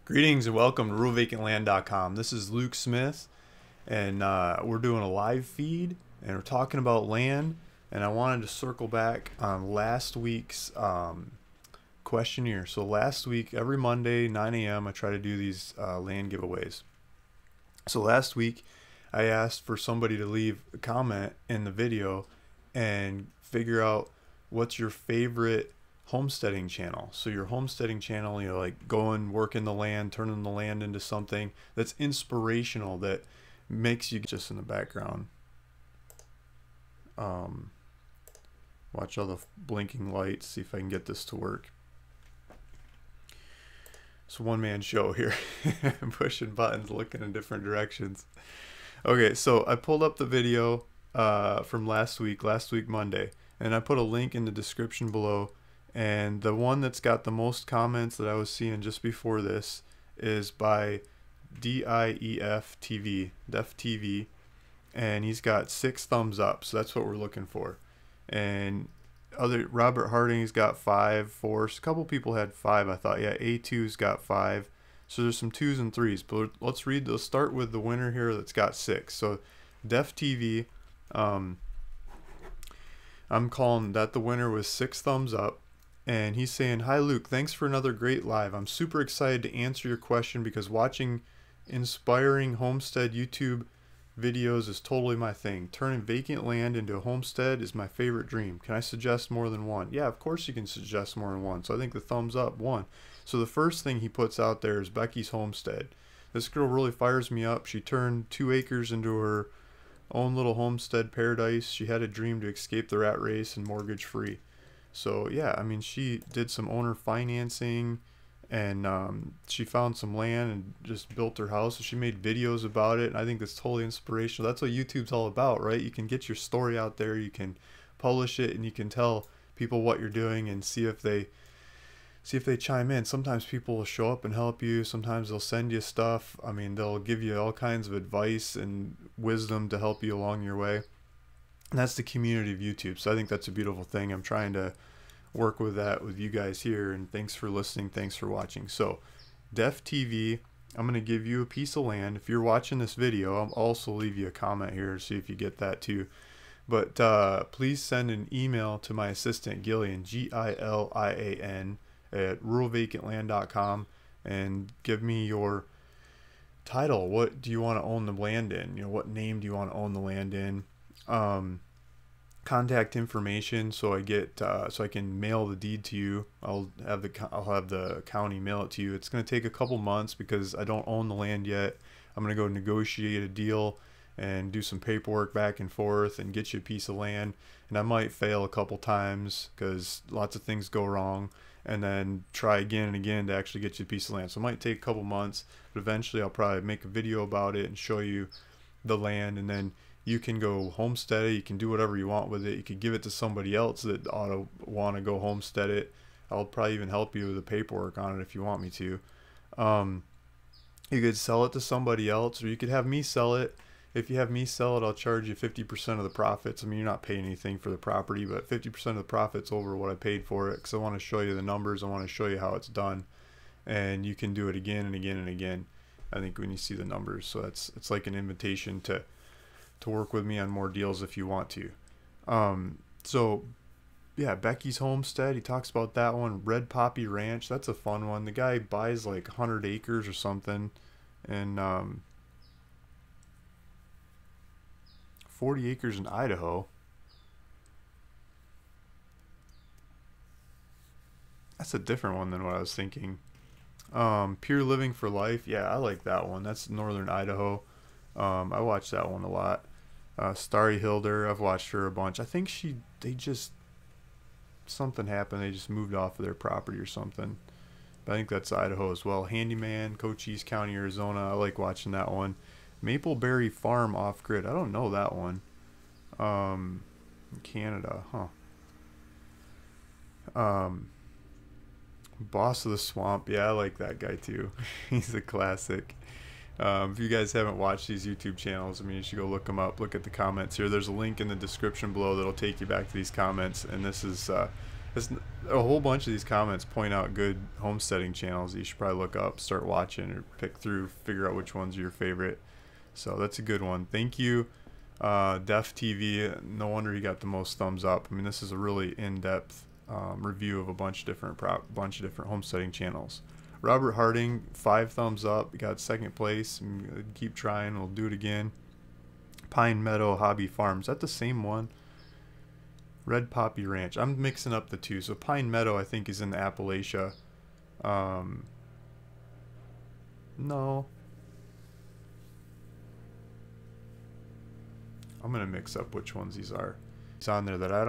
Greetings and welcome to RuralVacantLand.com. This is Luke Smith, and we're doing a live feed, and we're talking about land. And I wanted to circle back on last week's questionnaire. So last week, every Monday, 9 a.m., I try to do these land giveaways. So last week, I asked for somebody to leave a comment in the video and figure out what's your favorite homesteading channel. So your homesteading channel, you know, like going working the land, turning the land into something that's inspirational, that makes you just in the background. Watch all the blinking lights, see if I can get this to work. It's a one-man show here. I'm pushing buttons, looking in different directions. Okay, so I pulled up the video from last week Monday, and I put a link in the description below. And the one that's got the most comments that I was seeing just before this is by DIEF TV, Def TV, and he's got 6 thumbs up, so that's what we're looking for. And Robert Harding's got 5, 4, a couple people had 5, I thought. Yeah, A2's got 5, so there's some 2s and 3s, but let's start with the winner here that's got 6. So Def TV, I'm calling that the winner with 6 thumbs up. And he's saying, "Hi Luke, thanks for another great live. I'm super excited to answer your question because watching inspiring homestead YouTube videos is totally my thing. Turning vacant land into a homestead is my favorite dream. Can I suggest more than one?" Yeah, of course you can suggest more than one. So I think the thumbs up, 1. So the first thing he puts out there is Becky's Homestead. This girl really fires me up. She turned 2 acres into her own little homestead paradise. She had a dream to escape the rat race and mortgage free. So yeah, I mean, she did some owner financing, and she found some land and just built her house. So she made videos about it, and I think that's totally inspirational. That's what YouTube's all about, right? You can get your story out there, you can publish it, and you can tell people what you're doing and see if they chime in. Sometimes people will show up and help you. Sometimes they'll send you stuff. I mean, they'll give you all kinds of advice and wisdom to help you along your way. And that's the community of YouTube. So I think that's a beautiful thing. I'm trying to work with that with you guys here. And thanks for listening. Thanks for watching. So Def TV, I'm going to give you a piece of land. If you're watching this video, I'll also leave you a comment here to see if you get that too. But please send an email to my assistant, Gilian, Gilian, at ruralvacantland.com, and give me your title. What do you want to own the land in? You know, what name do you want to own the land in? Contact information, so I can mail the deed to you. I'll have the county mail it to you. It's going to take a couple months because I don't own the land yet. I'm going to go negotiate a deal and do some paperwork back and forth and get you a piece of land. And I might fail a couple times because lots of things go wrong, and then try again and again to actually get you a piece of land. So it might take a couple months, but eventually I'll probably make a video about it and show you the land, and then you can go homestead it. You can do whatever you want with it. You could give it to somebody else that ought to want to go homestead it. I'll probably even help you with the paperwork on it if you want me to. You could sell it to somebody else, or you could have me sell it. If you have me sell it, I'll charge you 50% of the profits. I mean, you're not paying anything for the property, but 50% of the profits over what I paid for it, because I want to show you the numbers. I want to show you how it's done, and you can do it again and again and again, I think, when you see the numbers. So it's like an invitation to work with me on more deals if you want to. So yeah, Becky's Homestead, he talks about that one. Red Poppy Ranch, that's a fun one. The guy buys like 100 acres or something, and 40 acres in Idaho. That's a different one than what I was thinking. Pure Living for Life, yeah, I like that one. That's northern Idaho. I watched that one a lot. Starry Hilder, I've watched her a bunch. I think something happened. They just moved off of their property or something. But I think that's Idaho as well. Handyman, Cochise County, Arizona. I like watching that one. Mapleberry Farm Off Grid. I don't know that one. Canada, huh? Boss of the Swamp. Yeah, I like that guy too. He's a classic. If you guys haven't watched these YouTube channels, I mean, you should go look them up. Look at the comments here. There's a link in the description below that'll take you back to these comments. And this is It's, a whole bunch of these comments point out good homesteading channels that you should probably look up, start watching, or pick through, figure out which ones are your favorite. So that's a good one. Thank you, Def TV. No wonder he got the most thumbs up. I mean, this is a really in-depth review of a bunch of different homesteading channels. Robert Harding, 5 thumbs up. Got second place. Keep trying. We'll do it again. Pine Meadow Hobby Farm. Is that the same one? Red Poppy Ranch. I'm mixing up the two. So Pine Meadow, I think, is in Appalachia. No. I'm going to mix up which ones these are. It's on there that I don't